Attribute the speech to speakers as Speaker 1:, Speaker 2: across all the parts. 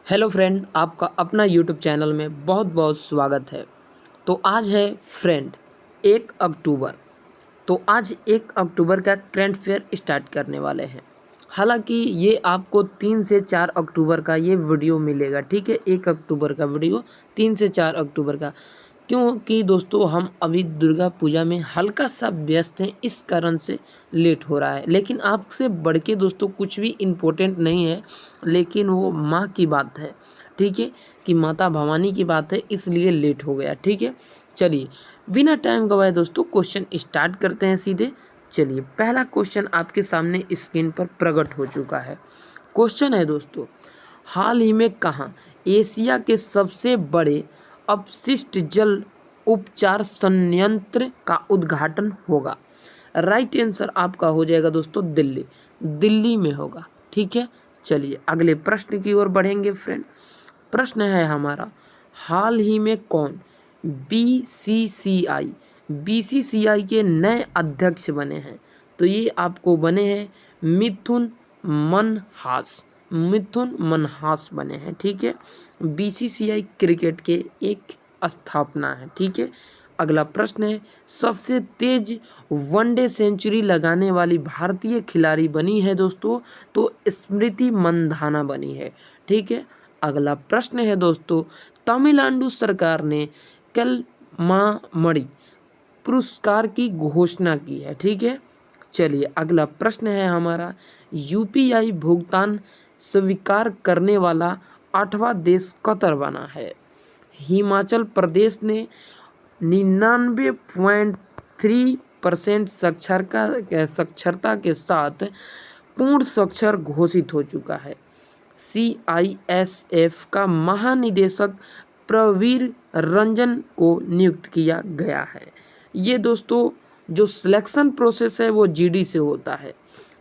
Speaker 1: Hello friend, आपका अपना YouTube channel में बहुत बहुत स्वागत है। तो आज है फ्रेंड 1 अक्टूबर। तो आज 1 अक्टूबर का करंट अफेयर स्टार्ट करने वाले हैं। हालांकि ये आपको 3 से 4 अक्टूबर का ये वीडियो मिलेगा, ठीक है। 1 अक्टूबर का वीडियो 3 से 4 अक्टूबर का, क्योंकि दोस्तों हम अभी दुर्गा पूजा में हल्का सा व्यस्त हैं, इस कारण से लेट हो रहा है। लेकिन आपसे बढ़ के दोस्तों कुछ भी इम्पोर्टेंट नहीं है, लेकिन वो माँ की बात है, ठीक है, कि माता भवानी की बात है, इसलिए लेट हो गया, ठीक है। चलिए बिना टाइम गवाए दोस्तों क्वेश्चन स्टार्ट करते हैं सीधे। चलिए पहला क्वेश्चन आपके सामने स्क्रीन पर प्रकट हो चुका है। क्वेश्चन है दोस्तों, हाल ही में कहाँ एशिया के सबसे बड़े अपशिष्ट जल उपचार संयंत्र का उद्घाटन होगा? राइट आंसर आपका हो जाएगा दोस्तों दिल्ली। दिल्ली में होगा, ठीक है। चलिए अगले प्रश्न की ओर बढ़ेंगे फ्रेंड। प्रश्न है हमारा, हाल ही में कौन बीसीसीआई बीसीसीआई के नए अध्यक्ष बने हैं? तो ये आपको बने हैं मिथुन मनहास। मिथुन मनहास बने हैं, ठीक है। बीसीसीआई क्रिकेट के एक स्थापना है, ठीक है। अगला प्रश्न है, सबसे तेज वनडे सेंचुरी लगाने वाली भारतीय खिलाड़ी बनी है दोस्तों? तो स्मृति मंधाना बनी है, ठीक है। अगला प्रश्न है दोस्तों, तमिलनाडु सरकार ने कल मामड़ी पुरस्कार की घोषणा की है, ठीक है। चलिए अगला प्रश्न है हमारा, यूपीआई भुगतान स्वीकार करने वाला 8वां देश कतर बना है? हिमाचल प्रदेश ने 99.3% साक्षरता के साथ पूर्ण साक्षर घोषित हो चुका है। CISF का महानिदेशक प्रवीर रंजन को नियुक्त किया गया है। ये दोस्तों जो सिलेक्शन प्रोसेस है वो जीडी से होता है।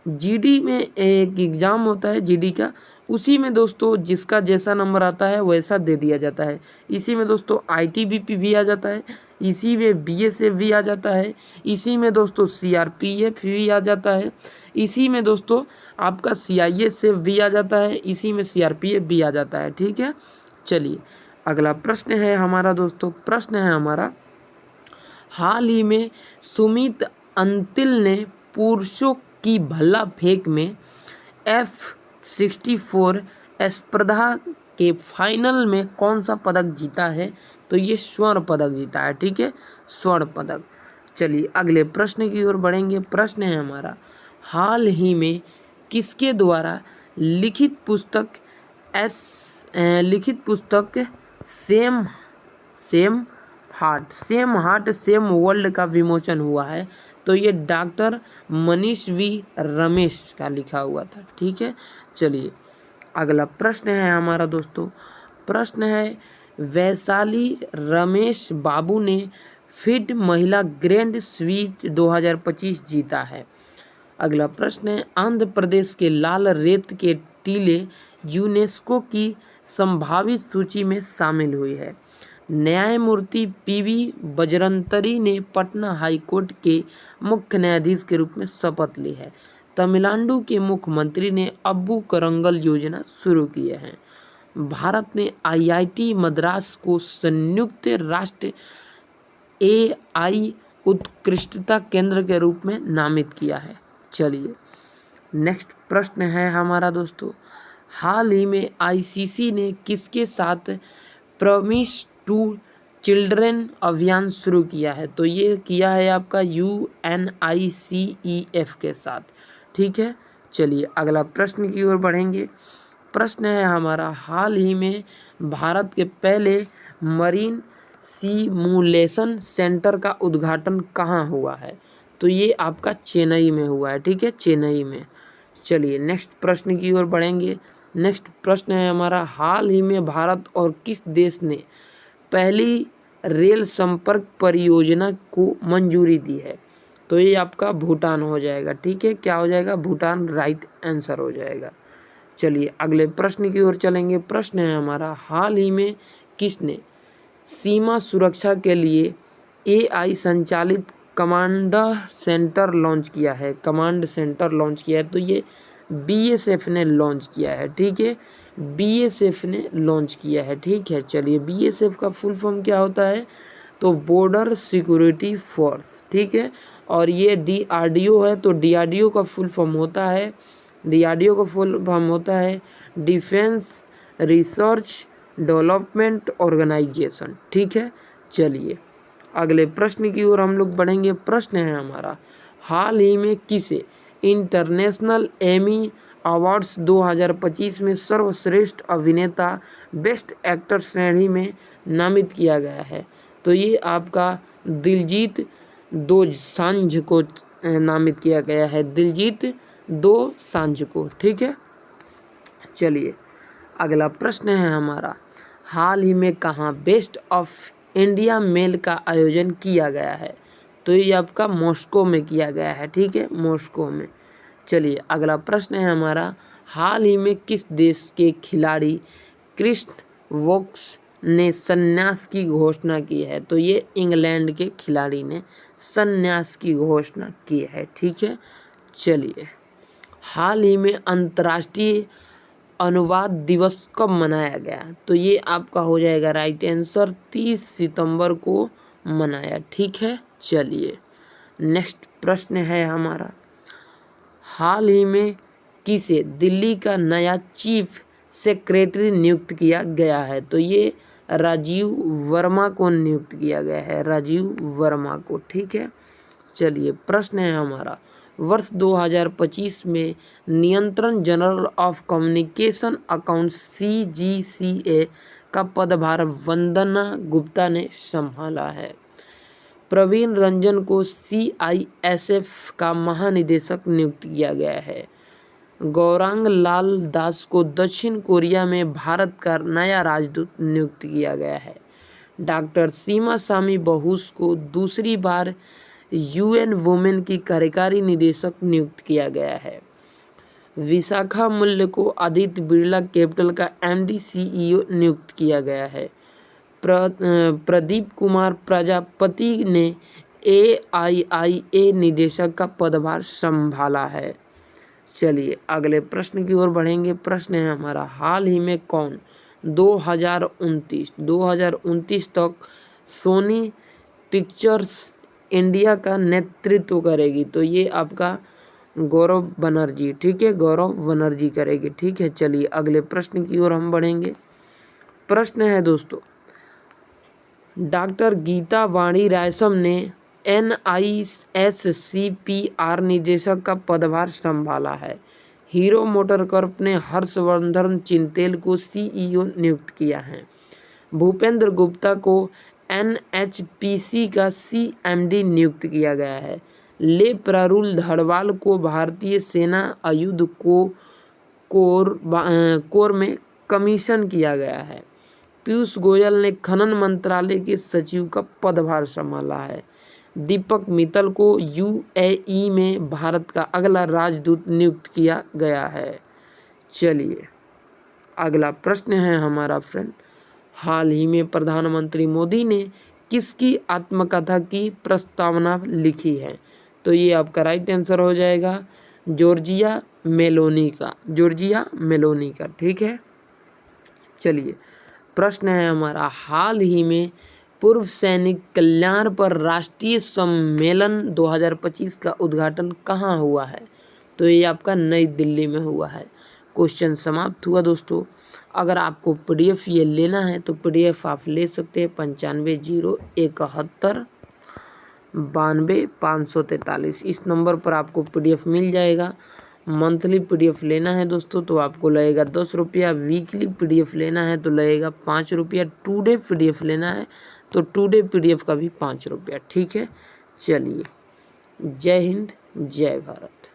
Speaker 1: जीडी में एक एग्ज़ाम होता है जीडी का, उसी में दोस्तों जिसका जैसा नंबर आता है वैसा दे दिया जाता है। इसी में दोस्तों ITBP भी आ जाता है, इसी में BSF भी आ जाता है, इसी में दोस्तों CRPF भी आ जाता है, इसी में दोस्तों आपका CISF भी आ जाता है, इसी में CRPF भी आ जाता है, ठीक है। चलिए अगला प्रश्न है हमारा दोस्तों, प्रश्न है हमारा, हाल ही में सुमित अंतिल ने पुरुषों की भल्ला फेंक में F64 स्पर्धा के फाइनल में कौन सा पदक जीता है? तो ये स्वर्ण पदक जीता है, ठीक है, स्वर्ण पदक। चलिए अगले प्रश्न की ओर बढ़ेंगे। प्रश्न है हमारा, हाल ही में किसके द्वारा लिखित पुस्तक सेम हार्ट सेम वर्ल्ड का विमोचन हुआ है? तो ये डॉक्टर मनीष वी रमेश का लिखा हुआ था, ठीक है। चलिए अगला प्रश्न है हमारा दोस्तों, प्रश्न है, वैशाली रमेश बाबू ने फिट महिला ग्रैंड स्वीट 2025 जीता है। अगला प्रश्न है, आंध्र प्रदेश के लाल रेत के टीले यूनेस्को की संभावित सूची में शामिल हुई है। न्यायमूर्ति PV बजरंतरी ने पटना हाईकोर्ट के मुख्य न्यायाधीश के रूप में शपथ ली है। तमिलनाडु के मुख्यमंत्री ने अब्बू करंगल योजना शुरू किए हैं। भारत ने IIT मद्रास को संयुक्त राष्ट्र AI उत्कृष्टता केंद्र के रूप में नामित किया है। चलिए नेक्स्ट प्रश्न है हमारा दोस्तों, हाल ही में ICC ने किसके साथ प्रॉमिस टू चिल्ड्रेन अभियान शुरू किया है? तो ये किया है आपका UNICEF के साथ, ठीक है। चलिए अगला प्रश्न की ओर बढ़ेंगे। प्रश्न है हमारा, हाल ही में भारत के पहले मरीन सिमुलेशन सेंटर का उद्घाटन कहाँ हुआ है? तो ये आपका चेन्नई में हुआ है, ठीक है, चेन्नई में। चलिए नेक्स्ट प्रश्न की ओर बढ़ेंगे। नेक्स्ट प्रश्न है हमारा, हाल ही में भारत और किस देश ने पहली रेल संपर्क परियोजना को मंजूरी दी है? तो ये आपका भूटान हो जाएगा, ठीक है। क्या हो जाएगा? भूटान राइट आंसर हो जाएगा। चलिए अगले प्रश्न की ओर चलेंगे। प्रश्न है हमारा, हाल ही में किसने सीमा सुरक्षा के लिए AI संचालित कमांड सेंटर लॉन्च किया है? तो ये BSF ने लॉन्च किया है, ठीक है। बीएसएफ ने लॉन्च किया है। ठीक है, चलिए बीएसएफ का फुल फॉर्म क्या होता है, तो बॉर्डर सिक्योरिटी फोर्स। ठीक है, और ये डीआरडीओ है, तो डीआरडीओ का फुल फॉर्म होता है, डीआरडीओ का फुल फॉर्म होता है डिफेंस रिसर्च डेवलपमेंट ऑर्गेनाइजेशन। ठीक है, चलिए अगले प्रश्न की ओर हम लोग बढ़ेंगे। प्रश्न है हमारा, हाल ही में किसे इंटरनेशनल एमी अवार्ड्स 2025 में सर्वश्रेष्ठ अभिनेता बेस्ट एक्टर श्रेणी में नामित किया गया है, तो ये आपका दिलजीत दोसांझ को नामित किया गया है, दिलजीत दोसांझ को। ठीक है, चलिए अगला प्रश्न है हमारा, हाल ही में कहाँ बेस्ट ऑफ इंडिया मेल का आयोजन किया गया है, तो ये आपका मॉस्को में किया गया है। ठीक है, मॉस्को में। चलिए अगला प्रश्न है हमारा, हाल ही में किस देश के खिलाड़ी क्रिस्टन वोक्स ने संन्यास की घोषणा की है, तो ये इंग्लैंड के खिलाड़ी ने संन्यास की घोषणा की है। ठीक है, चलिए हाल ही में अंतर्राष्ट्रीय अनुवाद दिवस कब मनाया गया, तो ये आपका हो जाएगा राइट आंसर 30 सितंबर को मनाया। ठीक है, चलिए नेक्स्ट प्रश्न है हमारा, हाल ही में किसे दिल्ली का नया चीफ सेक्रेटरी नियुक्त किया गया है, तो ये राजीव वर्मा को नियुक्त किया गया है, राजीव वर्मा को। ठीक है, चलिए प्रश्न है हमारा, वर्ष 2025 में नियंत्रण general of communication account CGCA का पदभार वंदना गुप्ता ने संभाला है। प्रवीण रंजन को CISF का महानिदेशक नियुक्त किया गया है। गौरांग लाल दास को दक्षिण कोरिया में भारत का नया राजदूत नियुक्त किया गया है। डॉक्टर सीमा स्वामी बहुस को दूसरी बार UN वुमेन की कार्यकारी निदेशक नियुक्त किया गया है। विशाखा मूल्य को आदित्य बिरला कैपिटल का MD CEO नियुक्त किया गया है। प्रदीप कुमार प्रजापति ने AIIA निदेशक का पदभार संभाला है। चलिए अगले प्रश्न की ओर बढ़ेंगे। प्रश्न है हमारा, हाल ही में कौन 2029 तक सोनी पिक्चर्स इंडिया का नेतृत्व करेगी, तो ये आपका गौरव बनर्जी। ठीक है, गौरव बनर्जी करेगी। ठीक है, चलिए अगले प्रश्न की ओर हम बढ़ेंगे। प्रश्न है दोस्तों, डॉक्टर गीता वाणी रायसम ने NISCPR निदेशक का पदभार संभाला है। हीरो मोटरकॉर्प ने हर्षवर्धन चिंतेल को CEO नियुक्त किया है। भूपेंद्र गुप्ता को NHPC का CMD नियुक्त किया गया है। ले प्रारुल धड़वाल को भारतीय सेना आयुध कोर में कमीशन किया गया है। पीयूष गोयल ने खनन मंत्रालय के सचिव का पदभार संभाला है। दीपक मित्तल को UAE में भारत का अगला राजदूत नियुक्त किया गया है। चलिए अगला प्रश्न है हमारा फ्रेंड, हाल ही में प्रधानमंत्री मोदी ने किसकी आत्मकथा की प्रस्तावना लिखी है, तो ये आपका राइट आंसर हो जाएगा जॉर्जिया मेलोनी का, जॉर्जिया मेलोनी का। ठीक है, चलिए प्रश्न है हमारा, हाल ही में पूर्व सैनिक कल्याण पर राष्ट्रीय सम्मेलन 2025 का उद्घाटन कहाँ हुआ है, तो ये आपका नई दिल्ली में हुआ है। क्वेश्चन समाप्त हुआ दोस्तों। अगर आपको PDF ये लेना है तो PDF आप ले सकते हैं 950171 92 543, इस नंबर पर आपको PDF मिल जाएगा। मंथली PDF लेना है दोस्तों तो आपको लगेगा 10 रुपया, वीकली PDF लेना है तो लगेगा 5 रुपया, 2 डे PDF लेना है तो 2 डे PDF का भी 5 रुपया। ठीक है, चलिए जय हिंद जय भारत।